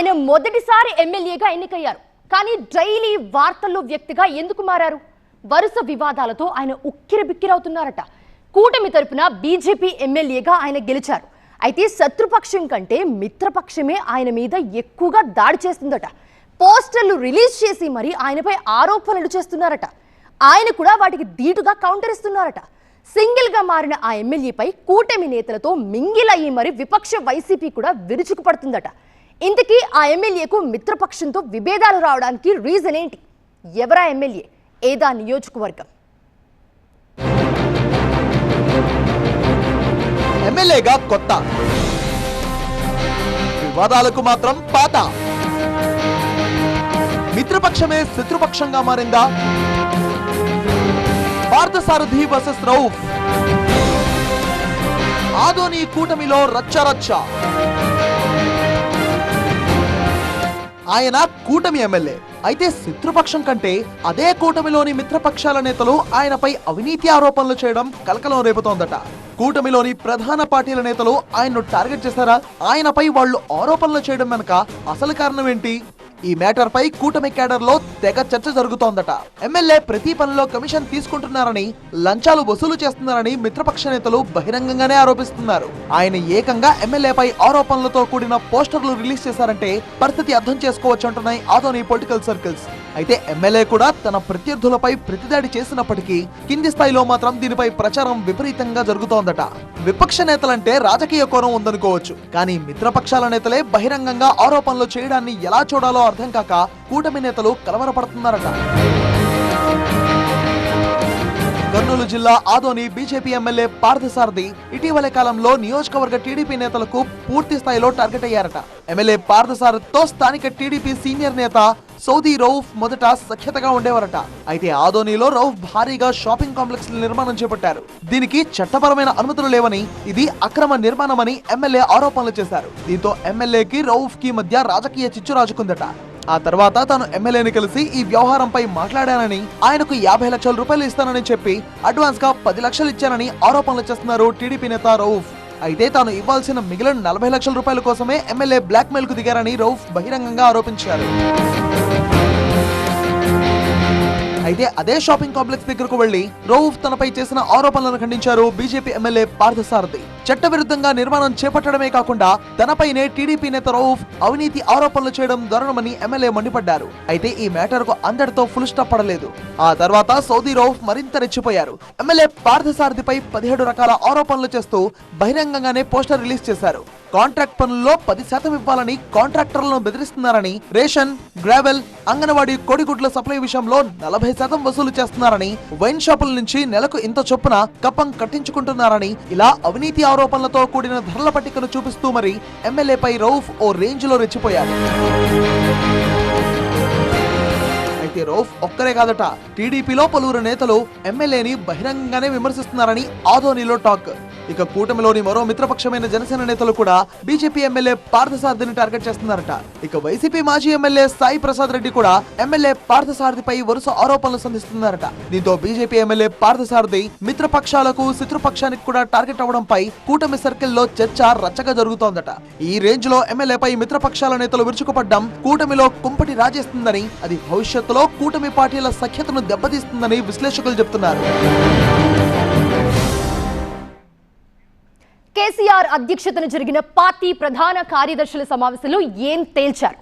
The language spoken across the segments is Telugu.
ఆయన మొదటిసారి ఎమ్మెల్యేగా ఎన్నికయ్యారు. కానీ డైలీ వార్తల్లో వ్యక్తిగా ఎందుకు మారారు? వరుస వివాదాలతో ఆయన ఉక్కిరిబిక్కిరవుతున్నారట. కూటమి తరపున బీజేపీ ఎమ్మెల్యేగా ఆయన గెలిచారు. అయితే శత్రుపక్షం కంటే మిత్రపక్షమే ఆయన మీద ఎక్కువగా దాడి చేస్తుందట. పోస్టర్లు రిలీజ్ చేసి మరి ఆయనపై ఆరోపణలు చేస్తున్నారట. ఆయన కూడా వాటికి ధీటుగా కౌంటర్ ఇస్తున్నారట. సింగిల్ గా మారిన ఆ ఎమ్మెల్యేపై కూటమి నేతలతో మింగిలయ్యి మరి విపక్ష వైసీపీ కూడా విరుచుకుపడుతుందట. ఇంతకీ ఆ ఎమ్మెల్యేకు మిత్రపక్షంతో విభేదాలు రావడానికి రీజన్ ఏంటి? ఎవరా ఎమ్మెల్యే? ఏదా నియోజకవర్గం? ఎమ్మెల్యేగా కొత్త, వివాదాలకు మాత్రం పాత. మిత్రపక్షమే శత్రుపక్షంగా మారిందా? పార్థసారథి వర్సెస్ రౌఫ్. ఆదోని కూటమిలో రచ్చరచ్చ. ఆయన కూటమి ఎమ్మెల్యే అయితే శత్రుపక్షం కంటే అదే కూటమిలోని మిత్రపక్షాల నేతలు ఆయనపై అవినీతి ఆరోపణలు చేయడం కలకలం రేపుతోందట. కూటమిలోని ప్రధాన పార్టీల నేతలు ఆయన్ను టార్గెట్ చేశారా? ఆయనపై వాళ్ళు ఆరోపణలు చేయడం వెనుక అసలు కారణం ఏంటి? ఈ మ్యాటర్ పై కూటమి క్యాడర్ లో తెగ చర్చ జరుగుతోందట. ఎమ్మెల్యే ప్రతి పనిలో కమిషన్ తీసుకుంటున్నారని, లంచాలు వసూలు చేస్తున్నారని మిత్రపక్ష నేతలు బహిరంగంగానే ఆరోపిస్తున్నారు. ఆయన ఏకంగా ఎమ్మెల్యేపై ఆరోపణలతో కూడిన పోస్టర్లు రిలీజ్ చేశారంటే పరిస్థితి అర్థం చేసుకోవచ్చు అంటున్నాయి ఆదోని పొలిటికల్ సర్కిల్స్. అయితే ఎమ్మెల్యే కూడా తన ప్రత్యర్థులపై ప్రతిదాడి చేసినప్పటికీ కింది స్థాయిలో మాత్రం దీనిపై ప్రచారం విపరీతంగా జరుగుతోందట. విపక్ష నేతలంటే రాజకీయ కోణం ఉందనుకోవచ్చు, కానీ మిత్రపక్షాల నేతలే బహిరంగంగా ఆరోపణలు చేయడాన్ని ఎలా చూడాలో అర్థం కాక కూటమి నేతలు కలవరపడుతున్నారట. కర్నూలు జిల్లా ఆదోని బీజేపీ ఎమ్మెల్యే పార్థసారథి ఇటీవల కాలంలో నియోజకవర్గ టీడీపీ నేతలకు పూర్తి స్థాయిలో టార్గెట్ అయ్యారట. ఎమ్మెల్యే పార్థసారథితో స్థానిక టీడీపీ సీనియర్ నేత సౌదీ రౌఫ్ మొదట సఖ్యతగా ఉండేవారట. అయితే ఆదోనిలో రౌఫ్ భారీగా షాపింగ్ కాంప్లెక్స్ నిర్మాణం చేపట్టారు. దీనికి చట్టపరమైన అనుమతులు లేవని, ఇది అక్రమ నిర్మాణమని ఎమ్మెల్యే ఆరోపణలు చేశారు. దీంతో ఎమ్మెల్యేకి రౌఫ్ కి మధ్య రాజకీయ చిచ్చు రాజుకుందట. ఆ తర్వాత తాను ఎమ్మెల్యేని కలిసి ఈ వ్యవహారంపై మాట్లాడానని, ఆయనకు 50 లక్షల రూపాయలు ఇస్తానని చెప్పి అడ్వాన్స్ గా 10 లక్షలు ఇచ్చానని ఆరోపణలు చేస్తున్నారు టీడీపీ నేత రౌఫ్. అయితే తాను ఇవ్వాల్సిన మిగిలిన 40 లక్షల రూపాయల కోసమే ఎమ్మెల్యే బ్లాక్ మెయిల్ కు దిగారని రౌఫ్ బహిరంగంగా ఆరోపించారు. అయితే అదే షాపింగ్ కాంప్లెక్స్ దగ్గరకు వెళ్లి రౌఫ్ తనపై చేసిన ఆరోపణలను ఖండించారు బీజేపీ ఎమ్మెల్యే పార్థసారథి. చట్టవిరుద్ధంగా నిర్మాణం చేపట్టడమే కాకుండా తనపైనే టీడీపీ నేత రౌఫ్ అవినీతి ఆరోపణలు చేయడం దారుణమని ఎమ్మెల్యే మండిపడ్డారు. అయితే ఈ మ్యాటర్ కు అందరితో ఫుల్ స్టాప్ పడలేదు. ఆ తర్వాత సౌదీ రౌఫ్ మరింత రెచ్చిపోయారు. ఎమ్మెల్యే పార్థసారథిపై 17 రకాల ఆరోపణలు చేస్తూ బహిరంగంగానే పోస్టర్ రిలీజ్ చేశారు. కాంట్రాక్ట్ పనుల్లో 10% ఇవ్వాలని కాంట్రాక్టర్లను బెదిరిస్తున్నారని, రేషన్, గ్రావెల్, అంగన్వాడీ కోడిగుడ్ల సప్లై విషయంలో 40% వసూలు చేస్తున్నారని, వైన్ షాపుల నుంచి నెలకు ఇంత చొప్పున కప్పం కట్టించుకుంటున్నారని, ఇలా అవినీతి ఆరోపణలతో కూడిన ధరల పట్టికను చూపిస్తూ మరి ఎమ్మెల్యేపై రౌఫ్ ఓ రేంజ్ లో రెచ్చిపోయారు. అయితే రౌఫ్ ఒక్కరే కాదట, టీడీపీలో పలువురు నేతలు ఎమ్మెల్యేని బహిరంగంగానే విమర్శిస్తున్నారని ఆదోనిలో టాక్. ఇక కూటమిలోని మరో మిత్రపక్షమైన జనసేన నేతలు కూడా బీజేపీ ఎమ్మెల్యే పార్థసారథిని టార్గెట్ చేస్తున్నారట. ఇక వైసీపీ మాజీ ఎమ్మెల్యే సాయి ప్రసాద్ రెడ్డి కూడా ఎమ్మెల్యే పార్థసారథిపై వరుస ఆరోపణలు సంధిస్తున్నారట. దీంతో బీజేపీ ఎమ్మెల్యే పార్థసారథి మిత్రపక్షాలకు శత్రుపక్షానికి కూడా టార్గెట్ అవడంపై కూటమి సర్కిల్లో చర్చ రచ్చగా జరుగుతోందట. ఈ రేంజ్ లో ఎమ్మెల్యేపై మిత్రపక్షాల నేతలు విరుచుకుపడ్డం కూటమిలో కుంపటి రాజేస్తుందని, అది భవిష్యత్తులో కూటమి పార్టీల సఖ్యతను దెబ్బతీస్తుందని విశ్లేషకులు చెబుతున్నారు. కేసీఆర్ అధ్యక్షతన జరిగిన పార్టీ ప్రధాన కార్యదర్శుల సమావేశంలో ఏం తేల్చారు?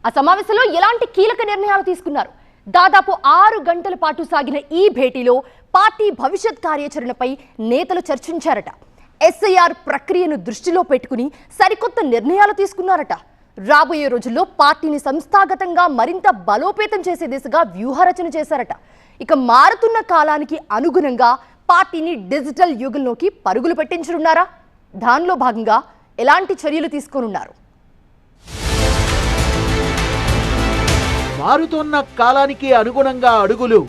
ఆ సమావేశంలో ఎలాంటి కీలక నిర్ణయాలు తీసుకున్నారు? దాదాపు 6 గంటల పాటు సాగిన ఈ భేటీలో పార్టీ భవిష్యత్ కార్యాచరణపై నేతలు చర్చించారట. ఎస్ఐఆర్ ప్రక్రియను దృష్టిలో పెట్టుకుని సరికొత్త నిర్ణయాలు తీసుకున్నారట. రాబోయే రోజుల్లో పార్టీని సంస్థాగతంగా మరింత బలోపేతం చేసే దిశగా వ్యూహరచన చేశారట. ఇక మారుతున్న కాలానికి అనుగుణంగా పార్టీని డిజిటల్ యుగంలోకి పరుగులు పెట్టించనున్నారా? దానిలో భాగంగా ఎలాంటి చర్యలు తీసుకోనున్నారు? మారుతున్న కాలానికి అనుగుణంగా అడుగులు,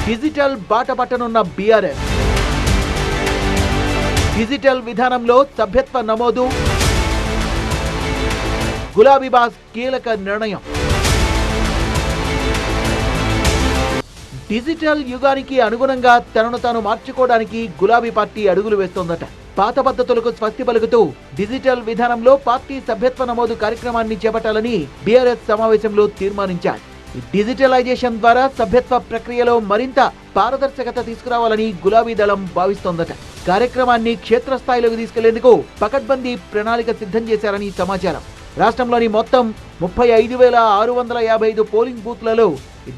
డిజిటల్ బాట పట్టనున్న బీఆర్ఎస్. డిజిటల్ విధానంలో సభ్యత్వ నమోదు, గులాబీ బాస్ కీలక నిర్ణయం. డిజిటల్ యుగానికి అనుగుణంగా తనను తాను మార్చుకోవడానికి గులాబీ పార్టీ అడుగులు వేస్తోందట. పాత పద్ధతులకు స్వస్తి పలుకుతూ డిజిటల్ విధానంలో పార్టీ సభ్యత్వ నమోదు కార్యక్రమాన్ని చేపట్టాలని బీఆర్ఎస్ సమావేశంలో తీర్మానించారు. ఈ డిజిటలైజేషన్ ద్వారా సభ్యత్వ ప్రక్రియలో మరింత పారదర్శకత తీసుకురావాలని గులాబీ దళం భావిస్తోందట. కార్యక్రమాన్ని క్షేత్రస్థాయిలోకి తీసుకెళ్లేందుకు పకడ్బందీ ప్రణాళిక సిద్ధం చేశారని సమాచారం. రాష్ట్రంలోని మొత్తం 35,655 పోలింగ్ బూత్లలో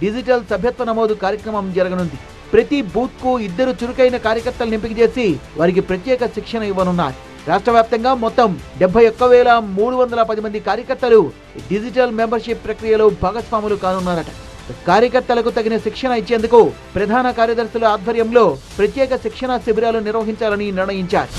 డిజిటల్ సభ్యత్వ నమోదు కార్యక్రమం జరగనుంది. ప్రతి బూత్ కు 2 చురుకైన కార్యకర్తలను ఎంపిక చేసి వారికి ప్రత్యేక శిక్షణ ఇవ్వనున్నారు. రాష్ట్ర వ్యాప్తంగా మొత్తం 71,310 మంది కార్యకర్తలు డిజిటల్ మెంబర్షిప్ ప్రక్రియలో భాగస్వాములు కానున్నారట. కార్యకర్తలకు తగిన శిక్షణ ఇచ్చేందుకు ప్రధాన కార్యదర్శుల ఆధ్వర్యంలో ప్రత్యేక శిక్షణ శిబిరాలు నిర్వహించాలని నిర్ణయించారు.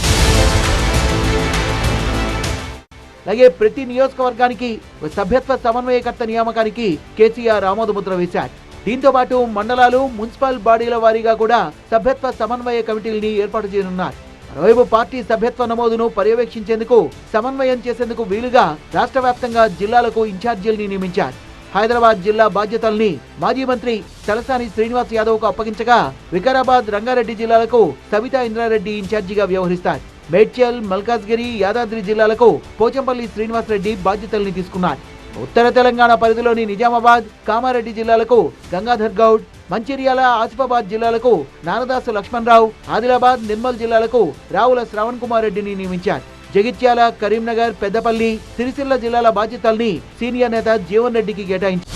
అలాగే ప్రతి నియోజకవర్గానికి సభ్యత్వ సమన్వయకర్త నియామకానికి కేసీఆర్ ఆమోదముద్ర వేశారు. దీంతో పాటు మండలాలు, మున్సిపల్ బాడీల వారీగా కూడా సభ్యత్వ సమన్వయ కమిటీల్ని ఏర్పాటు చేయనున్నారు. మరోవైపు పార్టీ సభ్యత్వ నమోదును పర్యవేక్షించేందుకు, సమన్వయం చేసేందుకు వీలుగా రాష్ట్ర వ్యాప్తంగా జిల్లాలకు ఇన్ఛార్జీల్ని నియమించారు. హైదరాబాద్ జిల్లా బాధ్యతల్ని మాజీ మంత్రి తలసాని శ్రీనివాస్ యాదవ్కు అప్పగించగా, వికారాబాద్, రంగారెడ్డి జిల్లాలకు సవితా ఇంద్రారెడ్డి ఇన్ఛార్జిగా వ్యవహరిస్తారు. మేడ్చల్, మల్కాజ్గిరి, యాదాద్రి జిల్లాలకు పోచంపల్లి శ్రీనివాస్ రెడ్డి బాధ్యతల్ని తీసుకున్నారు. ఉత్తర తెలంగాణ పరిధిలోని నిజామాబాద్, కామారెడ్డి జిల్లాలకు గంగాధర్ గౌడ్, మంచిర్యాల, ఆసిఫాబాద్ జిల్లాలకు నారదాసు లక్ష్మణరావు, ఆదిలాబాద్, నిర్మల్ జిల్లాలకు రావుల శ్రవణ్ కుమార్ రెడ్డిని నియమించారు. జగిత్యాల, కరీంనగర్, పెద్దపల్లి, సిరిసిల్ల జిల్లాల బాధ్యతల్ని సీనియర్ నేత జీవన్ రెడ్డికి కేటాయించారు.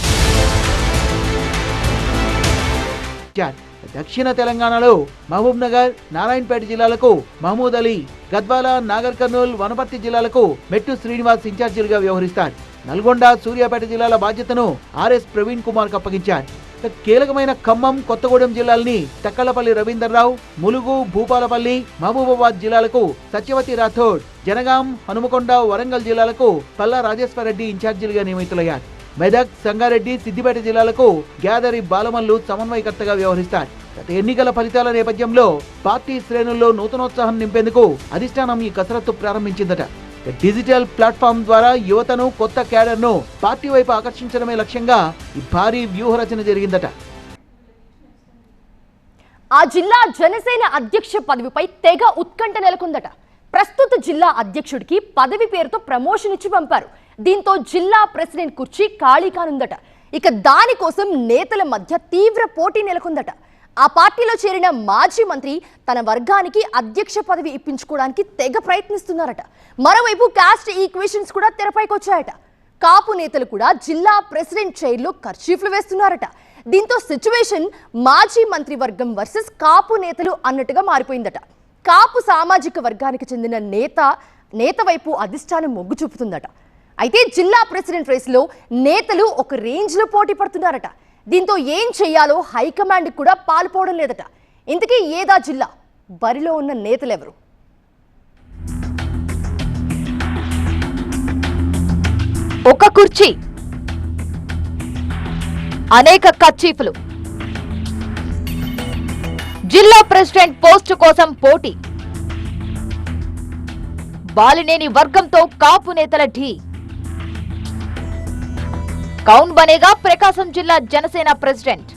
దక్షిణ తెలంగాణలో మహబూబ్ నగర్, నారాయణపేట జిల్లాలకు మహమూద్ అలీ, గద్వాల, నాగర్ కర్నూల్, వనపర్తి జిల్లాలకు మెట్టు శ్రీనివాస్ ఇన్ఛార్జీలుగా వ్యవహరిస్తారు. నల్గొండ, సూర్యాపేట జిల్లాల బాధ్యతను ఆర్ఎస్ ప్రవీణ్ కుమార్ కు అప్పగించారు. కీలకమైన ఖమ్మం, కొత్తగూడెం జిల్లాల్ని తక్కలపల్లి రవీందర్రావు, ములుగు, భూపాలపల్లి, మహబూబాబాద్ జిల్లాలకు సత్యవతి రాథోడ్, జనగాం, హనుమకొండ, వరంగల్ జిల్లాలకు పల్లా రాజేశ్వరరెడ్డి ఇన్ఛార్జీలుగా నియమితులయ్యారు. మెదక్, సంగారెడ్డి, సిద్దిపేట జిల్లాలకు గ్యాదరి బాలమల్లు సమన్వయకర్తగా వ్యవహరిస్తారు. గత ఎన్నికల ఫలితాల నేపథ్యంలో పార్టీ శ్రేణుల్లో నూతనోత్సాహం నింపేందుకు అధిష్టానం ఈ కసరత్తు ప్రారంభించిందట. డిజిటల్ ప్లాట్ఫామ్ ద్వారా యువతను, కొత్త క్యాడర్ను పార్టీ వైపు ఆకర్షించడమే లక్ష్యంగా ఈ భారీ వ్యూహరచన జరిగిందట. ఆ జిల్లా జనసేన అధ్యక్ష పదవిపై తెగ ఉత్కంఠ నెలకొందట. ప్రస్తుత జిల్లా అధ్యక్షుడికి పదవి పేరుతో ప్రమోషన్ ఇచ్చి పంపారు. దీంతో జిల్లా ప్రెసిడెంట్ కుర్చీ ఖాళీ కానుందట. ఇక దానికోసం నేతల మధ్య తీవ్ర పోటీ నెలకొందట. ఆ పార్టీలో చేరిన మాజీ మంత్రి తన వర్గానికి అధ్యక్ష పదవి ఇప్పించుకోవడానికి తెగ ప్రయత్నిస్తున్నారట. మరోవైపు కాస్ట్ ఈక్వేషన్స్ కూడా తెరపైకి వచ్చాయట. కాపు నేతలు కూడా జిల్లా ప్రెసిడెంట్ చైర్లో కర్చీఫ్లు వేస్తున్నారట. దీంతో సిచ్యువేషన్ మాజీ మంత్రి వర్గం వర్సెస్ కాపు నేతలు అన్నట్టుగా మారిపోయిందట. కాపు సామాజిక వర్గానికి చెందిన నేత వైపు అధిష్టానం మొగ్గు చూపుతుందట. అయితే జిల్లా ప్రెసిడెంట్ రేసులో నేతలు ఒక రేంజ్లో పోటీ పడుతున్నారట. దీంతో ఏం చెయ్యాలో హైకమాండ్ కూడా పాల్పోవడం లేదట. ఇంతకీ ఏదా జిల్లా, బరిలో ఉన్న నేతలెవరు? ఒక కుర్చీ, అనేక కర్చీఫ్లు, జిల్లా ప్రెసిడెంట్ పోస్టు కోసం పోటీ, బాలినేని వర్గంతో కాపు నేతల ఢీ. కౌన్ బనేగా ప్రకాశం జిల్లా జనసేన ప్రెసిడెంట్.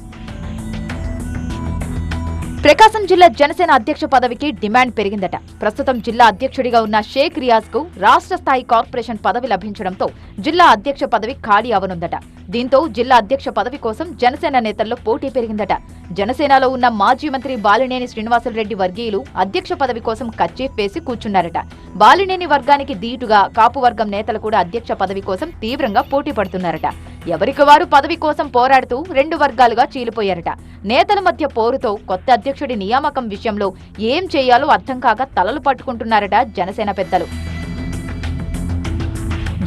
ప్రకాశం జిల్లా జనసేన అధ్యక్ష పదవికి డిమాండ్ పెరిగిందట. ప్రస్తుతం జిల్లా అధ్యక్షుడిగా ఉన్న షేక్ రియాజ్ కు రాష్ట్ర స్థాయి కార్పొరేషన్ పదవి లభించడంతో జిల్లా అధ్యక్ష పదవి ఖాళీ అవనుందట. దీంతో జిల్లా అధ్యక్ష పదవి కోసం జనసేన నేతల్లో పోటీ పెరిగిందట. జనసేనలో ఉన్న మాజీ మంత్రి బాలినేని శ్రీనివాసులరెడ్డి వర్గీయులు అధ్యక్ష పదవి కోసం కర్చీఫ్ వేసి కూర్చున్నారట. బాలినేని వర్గానికి దీటుగా కాపు వర్గం నేతలు కూడా అధ్యక్ష పదవి కోసం తీవ్రంగా పోటీ పడుతున్నారట. ఎవరికి వారు పదవి కోసం పోరాడుతూ 2 వర్గాలుగా చీలిపోయారట. నేతల మధ్య పోరుతో కొత్త అధ్యక్షుడి నియామకం విషయంలో ఏం చేయాలో అర్థం కాక తలలు పట్టుకుంటున్నారట జనసేన పెద్దలు.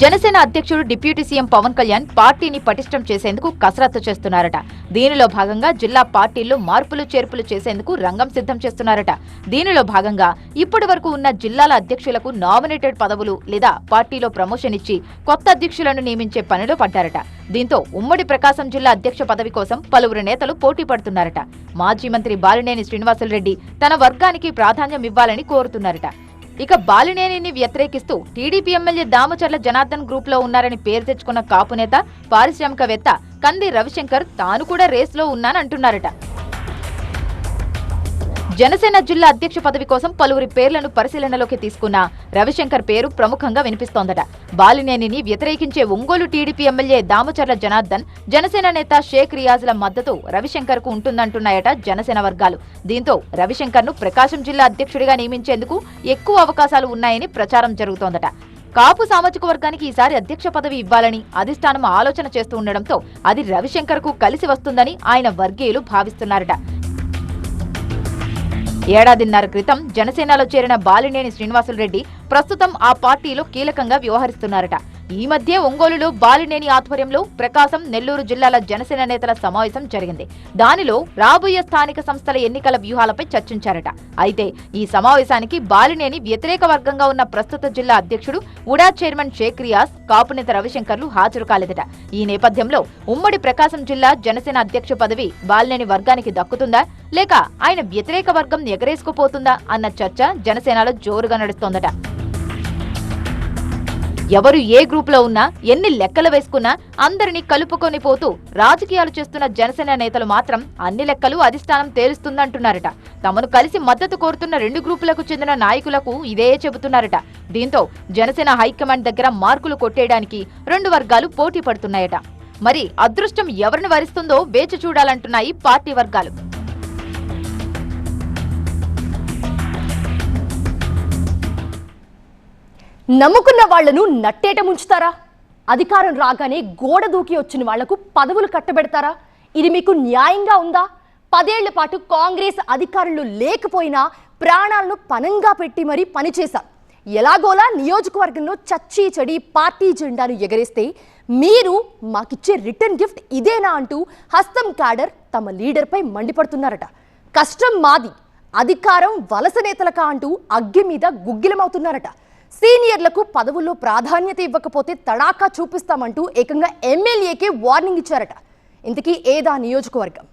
జనసేన అధ్యక్షుడు డిప్యూటీ సీఎం పవన్ కళ్యాణ్ పార్టీని పటిష్టం చేసేందుకు కసరత్తు చేస్తున్నారట. దీనిలో భాగంగా జిల్లా పార్టీల్లో మార్పులు చేర్పులు చేసేందుకు రంగం సిద్ధం చేస్తున్నారట. దీనిలో భాగంగా ఇప్పటి వరకు ఉన్న జిల్లాల అధ్యక్షులకు నామినేటెడ్ పదవులు లేదా పార్టీలో ప్రమోషన్ ఇచ్చి కొత్త అధ్యక్షులను నియమించే పనిలో పడ్డారట. దీంతో ఉమ్మడి ప్రకాశం జిల్లా అధ్యక్ష పదవి కోసం పలువురు నేతలు పోటీ పడుతున్నారట. మాజీ మంత్రి బాలినేని శ్రీనివాసులరెడ్డి తన వర్గానికి ప్రాధాన్యం ఇవ్వాలని కోరుతున్నారట. ఇక బాలినేనిని వ్యతిరేకిస్తూ TDP MLA Damacharla Janardhan group లో ఉన్నారని పేరు తెచ్చుకున్న కాపు నేత, పారిశ్రామికవేత్త కంది రవిశంకర్ తాను కూడా రేసులో ఉన్నానంటున్నారట. జనసేన జిల్లా అధ్యక్ష పదవి కోసం పలువురి పేర్లను పరిశీలనలోకి తీసుకున్న రవిశంకర్ పేరు ప్రముఖంగా వినిపిస్తోందట. బాలినేనిని వ్యతిరేకించే ఒంగోలు టీడీపీ ఎమ్మెల్యే దామచర్ల జనార్దన్, జనసేన నేత షేక్ రియాజ్ల మద్దతు రవిశంకర్ కు ఉంటుందంటున్నాయట జనసేన వర్గాలు. దీంతో రవిశంకర్ ను ప్రకాశం జిల్లా అధ్యక్షుడిగా నియమించేందుకు ఎక్కువ అవకాశాలు ఉన్నాయని ప్రచారం జరుగుతోందట. కాపు సామాజిక వర్గానికి ఈసారి అధ్యక్ష పదవి ఇవ్వాలని అధిష్టానం ఆలోచన చేస్తూ ఉండడంతో అది రవిశంకర్ కు కలిసి వస్తుందని ఆయన వర్గీయులు భావిస్తున్నారట. ఏడాదిన్నర క్రితం జనసేనలో చేరిన బాలినేని శ్రీనివాసులరెడ్డి ప్రస్తుతం ఆ పార్టీలో కీలకంగా వ్యవహరిస్తున్నారట. ఈ మధ్య ఒంగోలులో బాలినేని ఆధ్వర్యంలో ప్రకాశం, నెల్లూరు జిల్లాల జనసేన నేతల సమావేశం జరిగింది. దానిలో రాబోయే స్థానిక సంస్థల ఎన్నికల వ్యూహాలపై చర్చించారట. అయితే ఈ సమావేశానికి బాలినేని వ్యతిరేక వర్గంగా ఉన్న ప్రస్తుత జిల్లా అధ్యక్షుడు ఉడా చైర్మన్ షేక్ రియాజ్, కాపు నేత రవిశంకర్లు హాజరు కాలేదట. ఈ నేపథ్యంలో ఉమ్మడి ప్రకాశం జిల్లా జనసేన అధ్యక్ష పదవి బాలినేని వర్గానికి దక్కుతుందా లేక ఆయన వ్యతిరేక వర్గం ఎగరేసుకుపోతుందా అన్న చర్చ జనసేనలో జోరుగా నడుస్తోందట. ఎవరు ఏ గ్రూప్ లో ఉన్నా, ఎన్ని లెక్కలు వేసుకున్నా అందరినీ కలుపుకొని పోతూ రాజకీయాలు చేస్తున్న జనసేన నేతలు మాత్రం అన్ని లెక్కలు అధిష్టానం తేలుస్తుందంటున్నారట. తమను కలిసి మద్దతు కోరుతున్న రెండు గ్రూపులకు చెందిన నాయకులకు ఇదే చెబుతున్నారట. దీంతో జనసేన హైకమాండ్ దగ్గర మార్కులు కొట్టేయడానికి రెండు వర్గాలు పోటీ పడుతున్నాయట. మరి అదృష్టం ఎవరిని వరిస్తుందో వేచి చూడాలంటున్నాయి పార్టీ వర్గాలు. నమ్ముకున్న వాళ్లను నట్టేట ముంచుతారా? అధికారం రాగానే గోడ దూకి వచ్చిన వాళ్లకు పదవులు కట్టబెడతారా? ఇది మీకు న్యాయంగా ఉందా? 10 ఏళ్ల పాటు కాంగ్రెస్ అధికారులు లేకపోయినా ప్రాణాలను పనంగా పెట్టి మరీ పనిచేశారు. ఎలాగోలా నియోజకవర్గంలో చచ్చి చెడి పార్టీ జెండాను ఎగరేస్తే మీరు మాకిచ్చే రిటర్న్ గిఫ్ట్ ఇదేనా అంటూ హస్తం క్యాడర్ తమ లీడర్పై మండిపడుతున్నారట. కష్టం మాది, అధికారం వలస నేతలకా అంటూ అగ్గి మీద గుగ్గిలమవుతున్నారట. సీనియర్లకు పదవుల్లో ప్రాధాన్యత ఇవ్వకపోతే తడాకా చూపిస్తామంటూ ఏకంగా ఎమ్మెల్యేకే వార్నింగ్ ఇచ్చారట. ఇంతకీ ఏదా నియోజకవర్గం?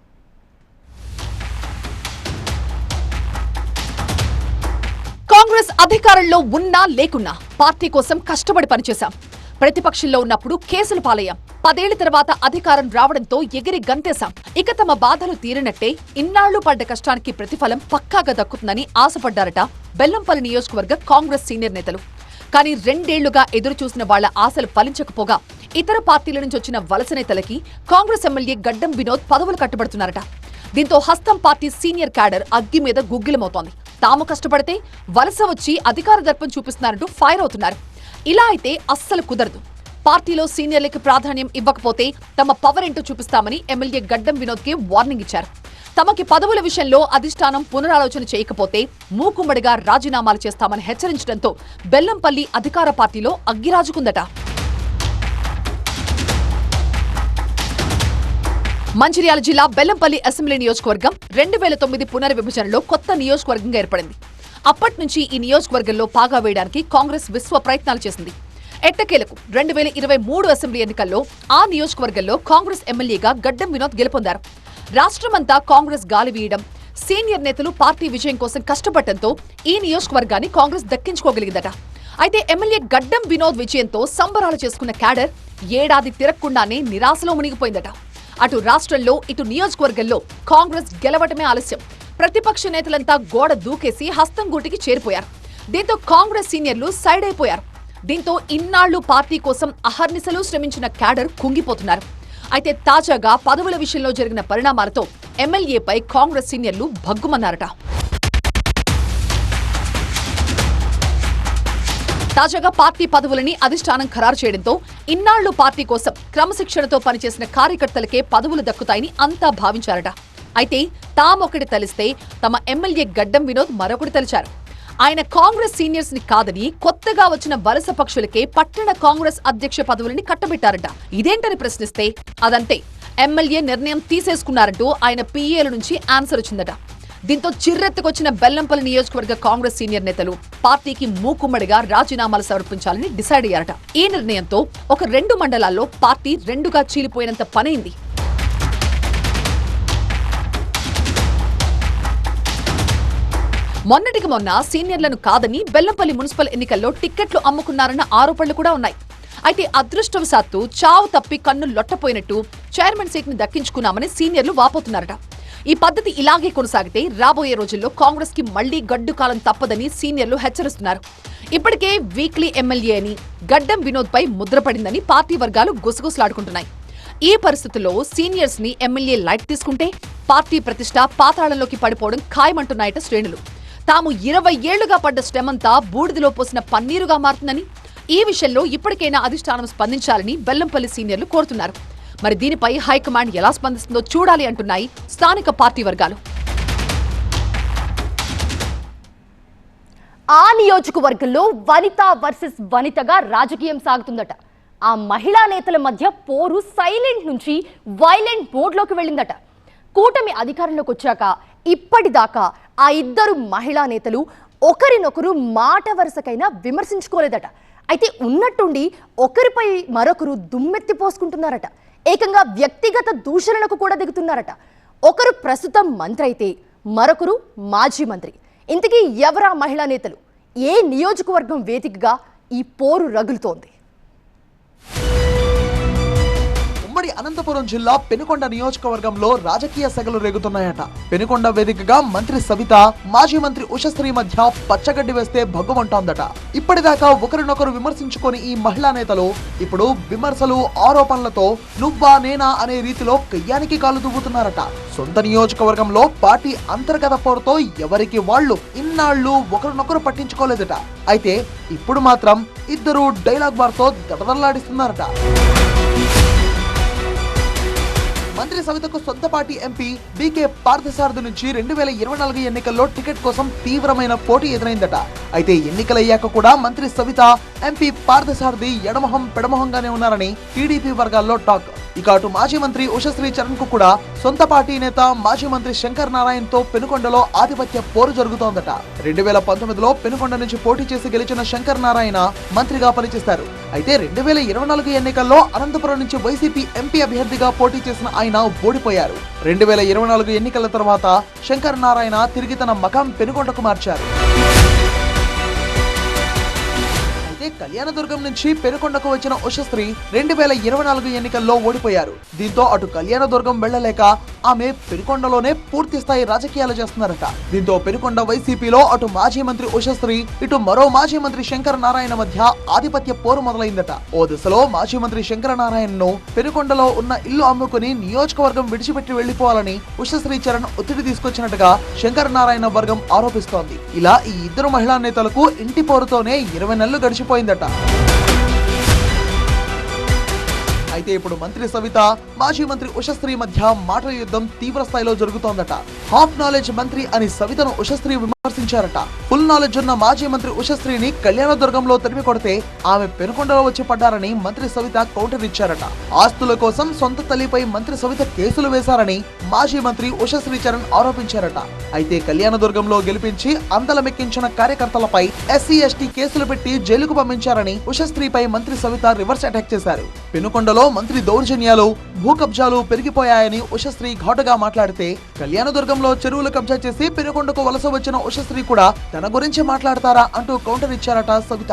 కాంగ్రెస్ అధికారంలో ఉన్నా లేకున్నా పార్టీ కోసం కష్టపడి పనిచేశాం. ప్రతిపక్షంలో ఉన్నప్పుడు కేసులు పాలయ్యాం. 10 ఏళ్ల తర్వాత అధికారం రావడంతో ఎగిరి గంతేశాం. ఇక తమ బాధలు తీరినట్టే ఇన్నాళ్లు పడ్డ కష్టానికి ప్రతిఫలం పక్కాగా దక్కుతుందని ఆశపడ్డారట బెల్లంపల్లి నియోజకవర్గ కాంగ్రెస్ సీనియర్ నేతలు. కానీ 2 ఏళ్లుగా ఎదురు చూసిన వాళ్ల ఆశలు ఫలించకపోగా ఇతర పార్టీల నుంచి వచ్చిన వలస నేతలకి కాంగ్రెస్ ఎమ్మెల్యే గడ్డం వినోద్ పదవులు కట్టబడుతున్నారట. దీంతో హస్తం పార్టీ సీనియర్ క్యాడర్ అగ్గి మీద గుగ్గిలమవుతోంది. తాము కష్టపడితే వలస వచ్చి అధికార దర్పం చూపిస్తున్నారంటూ ఫైర్ అవుతున్నారు. ఇలా అయితే అస్సలు కుదరదు. పార్టీలో సీనియర్లకి ప్రాధాన్యం ఇవ్వకపోతే తమ పవర్ ఏంటో చూపిస్తామని ఎమ్మెల్యే గడ్డం వినోద్ కి వార్నింగ్ ఇచ్చారు. తమకి పదవుల విషయంలో అధిష్టానం పునరాలోచన చేయకపోతే మూకుమ్మడిగా రాజీనామాలు చేస్తామని హెచ్చరించడంతో బెల్లంపల్లి అధికార పార్టీలో అగ్గిరాజుకుందట. మంచిర్యాల జిల్లా బెల్లంపల్లి అసెంబ్లీ నియోజకవర్గం 2009 పునర్విభజనలో కొత్త నియోజకవర్గంగా ఏర్పడింది. అప్పటి నుంచి ఈ నియోజకవర్గంలో పాగా వేయడానికి కాంగ్రెస్ విశ్వ ప్రయత్నాలు చేసింది. ఎట్టకేలకు 2023 అసెంబ్లీ ఎన్నికల్లో ఆ నియోజకవర్గంలో కాంగ్రెస్ ఎమ్మెల్యేగా గడ్డం వినోద్ గెలుపొందారు. రాష్ట్రమంతా కాంగ్రెస్ గాలి వీయడం, సీనియర్ నేతలు పార్టీ విజయం కోసం కష్టపడటంతో ఈ నియోజకవర్గాన్ని కాంగ్రెస్ దక్కించుకోగలిగిందట. అయితే ఎమ్మెల్యే గడ్డం వినోద్ విజయంతో సంబరాలు చేసుకున్న క్యాడర్ ఏడాది తిరగకుండానే నిరాశలో మునిగిపోయిందట. అటు రాష్ట్రంలో ఇటు నియోజకవర్గంలో కాంగ్రెస్ గెలవటమే ఆలస్యం. ప్రతిపక్ష నేతలంతా గోడ దూకేసి హస్తం గూటికి చేరిపోయారు. దీంతో కాంగ్రెస్ సీనియర్లు సైడ్ అయిపోయారు. దీంతో ఇన్నాళ్లు పార్టీ కోసం అహర్నిశలు శ్రమించిన క్యాడర్ కుంగిపోతున్నారు. అయితే తాజాగా పదవుల విషయంలో జరిగిన పరిణామాలతో ఎమ్మెల్యేపై కాంగ్రెస్ సీనియర్లు భగ్గుమన్నారట. తాజాగా పార్టీ పదవులని అధిష్టానం ఖరారు చేయడంతో ఇన్నాళ్లు పార్టీ కోసం క్రమశిక్షణతో పనిచేసిన కార్యకర్తలకే పదవులు దక్కుతాయని అంతా భావించారట. అయితే తామొకటి తలిస్తే తమ ఎమ్మెల్యే గడ్డం వినోద్ మరొకటి తలిచారు. ఆయన కాంగ్రెస్ సీనియర్స్ ని కాదని కొత్తగా వచ్చిన వలస పక్షులకే పట్టణ కాంగ్రెస్ అధ్యక్ష పదవులని కట్టబెట్టారట. ఇదేంటని ప్రశ్నిస్తే అదంతే, ఎమ్మెల్యే నిర్ణయం తీసేసుకున్నారంటూ ఆయన పిఏల నుంచి ఆన్సర్ వచ్చిందట. దీంతో చిర్రెత్తుకొచ్చిన బెల్లంపల్లి నియోజకవర్గ కాంగ్రెస్ సీనియర్ నేతలు పార్టీకి మూకుమ్మడిగా రాజీనామాలు సమర్పించాలని డిసైడ్ అయ్యారట. ఈ నిర్ణయంతో ఒక 2 మండలాల్లో పార్టీ 2గా చీలిపోయినంత పనైంది. మొన్నటికి మొన్న సీనియర్లను కాదని బెల్లంపల్లి మున్సిపల్ ఎన్నికల్లో టిక్కెట్లు అమ్ముకున్నారన్న ఆరోపణలు కూడా ఉన్నాయి. అయితే అదృష్టవశాత్తు చావు తప్పి కన్ను లొట్టపోయినట్టు చైర్మన్ సీట్ ని దక్కించుకున్నామని సీనియర్లు వాపోతున్నారట. ఈ పద్ధతి ఇలాగే కొనసాగితే రాబోయే రోజుల్లో కాంగ్రెస్ కి మళ్లీ గడ్డు కాలం తప్పదని సీనియర్లు హెచ్చరిస్తున్నారు. ఇప్పటికే వీక్లీ ఎమ్మెల్యే అని గడ్డం వినోద్ పై ముద్రపడిందని పార్టీ వర్గాలు గుసగుసలాడుకుంటున్నాయి. ఈ పరిస్థితుల్లో సీనియర్స్ ని ఎమ్మెల్యే లైట్ తీసుకుంటే పార్టీ ప్రతిష్ట పాతాళంలోకి పడిపోవడం ఖాయమంటున్నాయట శ్రేణులు. తాము 20 ఏళ్లుగా పడ్డ శ్రమంతా బూడిదలో పోసిన పన్నీరుగా మారుతుందని, ఈ విషయంలో ఇప్పటికైనా అధిష్టానం స్పందించాలని బెల్లంపల్లి సీనియర్లు కోరుతున్నారు. మరి దీనిపై హైకమాండ్ ఎలా స్పందిస్తుందో చూడాలి అంటున్నాయి స్థానిక పార్టీ వర్గాలు. ఆ నియోజకవర్గంలో వనిత వర్సెస్ వనితగా రాజకీయం సాగుతుందట. ఆ మహిళా నేతల మధ్య పోరు సైలెంట్ నుంచి వైలెంట్ మోడ్లోకి వెళ్ళిందట. కూటమి అధికారంలోకి వచ్చాక ఇప్పటిదాకా ఆ ఇద్దరు మహిళా నేతలు ఒకరినొకరు మాట వరుసకైనా విమర్శించుకోలేదట. అయితే ఉన్నట్టుండి ఒకరిపై మరొకరు దుమ్మెత్తి పోసుకుంటున్నారట. ఏకంగా వ్యక్తిగత దూషణలకు కూడా దిగుతున్నారట. ఒకరు ప్రస్తుతం మంత్రి అయితే మరొకరు మాజీ మంత్రి. ఇంతకీ ఎవరా మహిళా నేతలు? ఏ నియోజకవర్గం వేదికగా ఈ పోరు రగులుతోంది? ఉమ్మడి అనంతపురం జిల్లా పెనుకొండ నియోజకవర్గంలో రాజకీయ సెగలు రేగుతున్నాయట. పెనుకొండ వేదికగా మంత్రి సవిత, మాజీ మంత్రి ఉషశ్రీ మధ్య పచ్చగడ్డి వేస్తే భగ్గుమంటోందట. ఇప్పటిదాకా ఒకరినొకరు విమర్శించుకొని ఈ మహిళా నేతలు ఇప్పుడు విమర్శలు, ఆరోపణలతో నువ్వా నేనా అనే రీతిలో కయ్యానికి కాలు దువ్వుతున్నారట. సొంత నియోజకవర్గంలో పార్టీ అంతర్గత పోరుతో ఎవరికి వాళ్లు ఇన్నాళ్లు ఒకరినొకరు పట్టించుకోలేదట. అయితే ఇప్పుడు మాత్రం ఇద్దరు డైలాగ్ బార్తో దడదల్లాడిస్తున్నారట. మంత్రి సవితకు సొంత పార్టీ ఎంపీ బీకే పార్థసారథి నుంచి 2024 ఎన్నికల్లో టికెట్ కోసం తీవ్రమైన పోటీ ఎదురైందట. అయితే ఎన్నికలయ్యాక కూడా మంత్రి సవిత, ఎంపీ పార్థసారథి ఎడమొహం పెడమొహంగానే ఉన్నారని టీడీపీ వర్గాల్లో టాక్. ఇక అటు మాజీ మంత్రి ఉషశ్రీ చరణ్ కు కూడా సొంత పార్టీ నేత మాజీ మంత్రి శంకర్ నారాయణ్ తో పెనుకొండలో ఆధిపత్య పోరు జరుగుతోందట. 2019లో పెనుకొండ నుంచి పోటీ చేసి గెలిచిన శంకర్ నారాయణ మంత్రిగా పనిచేశారు. అయితే 2024 ఎన్నికల్లో అనంతపురం నుంచి వైసీపీ ఎంపీ అభ్యర్థిగా పోటీ చేసిన ఆయన ఓడిపోయారు. 2024 ఎన్నికల తర్వాత శంకర్ నారాయణ తిరిగి తన మకాం పెనుకొండకు మార్చారు. కళ్యాణదుర్గం నుంచి పెనుకొండకు వచ్చిన ఉషశ్రీ 2024 ఎన్నికల్లో ఓడిపోయారు. దీంతో అటు కళ్యాణదుర్గం వెళ్లలేక ఆమె పెనుకొండలోనే పూర్తి స్థాయి రాజకీయాలు చేస్తున్నారట. దీంతో పెనుకొండ వైసీపీలో అటు మాజీ మంత్రి ఉషశ్రీ, ఇటు మరో మాజీ మంత్రి శంకర్ నారాయణ మధ్య ఆధిపత్య పోరు మొదలైందట. ఓ దశలో మాజీ మంత్రి శంకర నారాయణను పెనుకొండలో ఉన్న ఇల్లు అమ్ముకుని నియోజకవర్గం విడిచిపెట్టి వెళ్లిపోవాలని ఉషశ్రీ చరణ్ ఒత్తిడి తీసుకొచ్చినట్టుగా శంకర్ నారాయణ వర్గం ఆరోపిస్తోంది. ఇలా ఈ ఇద్దరు మహిళా నేతలకు ఇంటి పోరుతోనే 20 నెలలు గడిచిపోయిందట. అయితే ఇప్పుడు మంత్రి సవిత, మాజీ మంత్రి ఉషశ్రీ మధ్య మాటల యుద్ధం తీవ్ర స్థాయిలో జరుగుతోందట. హాఫ్ నాలెడ్జ్ మంత్రి అని సవితను ఉషశ్రీ విమర్శించారట. ఫుల్ నాలెడ్జ్ ఉన్న మాజీ మంత్రి ఉషశ్రీని కళ్యాణదుర్గంలో తరిమి కొడితే ఆమె పెనుకొండలో వచ్చి పడ్డారని మంత్రి సవిత కౌంటర్ ఇచ్చారట. ఆస్తుల కోసం సొంత తల్లిపై మంత్రి సవిత కేసులు వేశారని మాజీ మంత్రి ఉషశ్రీ చరణ్ ఆరోపించారట. అయితే కళ్యాణదుర్గంలో గెలిపించి అందలమెక్కించిన కార్యకర్తలపై ఎస్సీ ఎస్టీ కేసులు పెట్టి జైలుకు పంపించారని ఉషశ్రీపై మంత్రి సవిత రివర్స్ అటాక్ చేశారు. పెనుకొండలో మంత్రి దౌర్జన్యాలు, భూ కబ్జాలు పెరిగిపోయాయని ఉషశ్రీ ఘాటుగా మాట్లాడితే కళ్యాణదుర్గంలో చెరువులు కబ్జా చేసి పెనుకొండకు వలస వచ్చిన ఉషశ్రీ కూడా తన గురించి మాట్లాడతారా అంటూ కౌంటర్ ఇచ్చారట సవిత.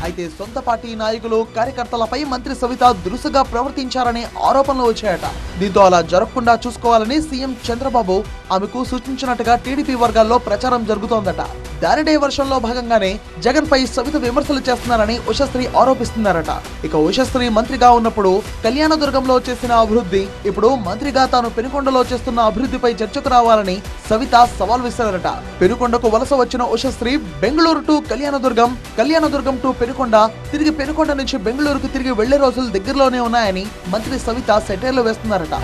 అయితే సొంత పార్టీ నాయకులు, కార్యకర్తలపై మంత్రి సవిత దురుసుగా ప్రవర్తించారనే ఆరోపణలు వచ్చాయట. దీంతో అలా జరగకుండా చూసుకోవాలని సీఎం చంద్రబాబు ఆమెకు సూచించినట్టుగా టీడీపీ వర్గాల్లో ప్రచారం జరుగుతోందట. దారి డైవర్షన్లో భాగంగానే జగన్ పై సవిత విమర్శలు చేస్తున్నారని ఉషశ్రీ ఆరోపిస్తున్నారట. ఇక ఉషశ్రీ మంత్రిగా ఉన్నప్పుడు కళ్యాణదుర్గంలో చేసిన అభివృద్ధి, ఇప్పుడు మంత్రిగా తాను పెనుకొండలో చేస్తున్న అభివృద్ధిపై చర్చకు రావాలని సవిత సవాల్ విసిరారట. పెనుకొండకు వలస వచ్చిన ఉషశ్రీ బెంగళూరు టు కళ్యాణదుర్గం, కళ్యాణదుర్గం టు పెనుకొండ, తిరిగి పెనుకొండ నుంచి బెంగళూరుకు తిరిగి వెళ్లే రోజులు దగ్గరలోనే ఉన్నాయని మంత్రి సవిత సెటైర్లు వేస్తున్నారట.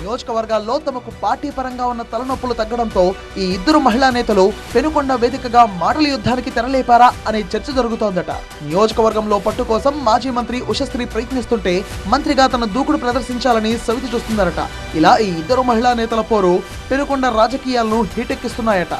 నియోజకవర్గాల్లో తమకు పార్టీ పరంగా ఉన్న తలనొప్పులు తగ్గడంతో ఈ ఇద్దరు మహిళా నేతలు పెనుకొండ వేదికగా మాటల యుద్ధానికి తెరలేపారా అనే చర్చ జరుగుతోందట. నియోజకవర్గంలో పట్టు కోసం మాజీ మంత్రి ఉషశ్రీ ప్రయత్నిస్తుంటే మంత్రిగా తన దూకుడు ప్రదర్శించాలని సవిత చూస్తున్నారట. ఇలా ఈ ఇద్దరు మహిళా నేతల పోరు పెనుకొండ రాజకీయాలను హీటెక్కిస్తున్నాయట.